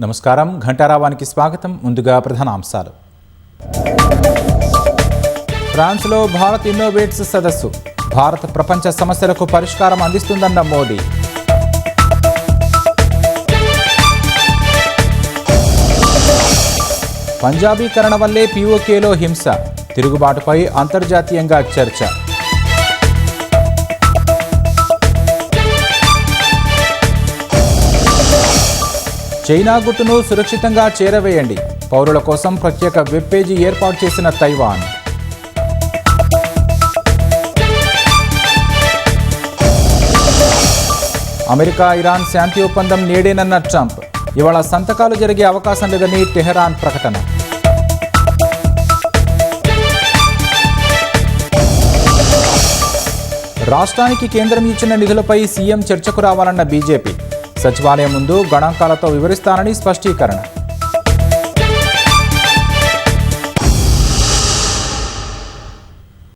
నమస్కారం, ఘంటారావానికి స్వాగతం. ముందుగా ప్రధాన అంశాలు. ఫ్రాన్స్లో భారత్ ఇన్నోవేట్స్ సదస్సు. భారత్ ప్రపంచ సమస్యలకు పరిష్కారం అందిస్తుందన్న మోడీ. పంజాబీకరణ వల్లే పీఓకేలో హింస. తిరుగుబాటుపై అంతర్జాతీయంగా చర్చ. చైనా గుట్టును సురక్షితంగా చేరవేయండి. పౌరుల కోసం ప్రత్యేక వెబ్ పేజీ ఏర్పాటు చేసిన తైవాన్. అమెరికా ఇరాన్ శాంతి ఒప్పందం నేడేనన్న ట్రంప్. ఇవాళ సంతకాలు జరిగే అవకాశం లేదని టెహరాన్ ప్రకటన. రాష్ట్రానికి కేంద్రం ఇచ్చిన నిధులపై సీఎం చర్చకు రావాలన్న బీజేపీ. సచివాలయం ముందు గణాంకాలతో వివరిస్తానని స్పష్టీకరణ.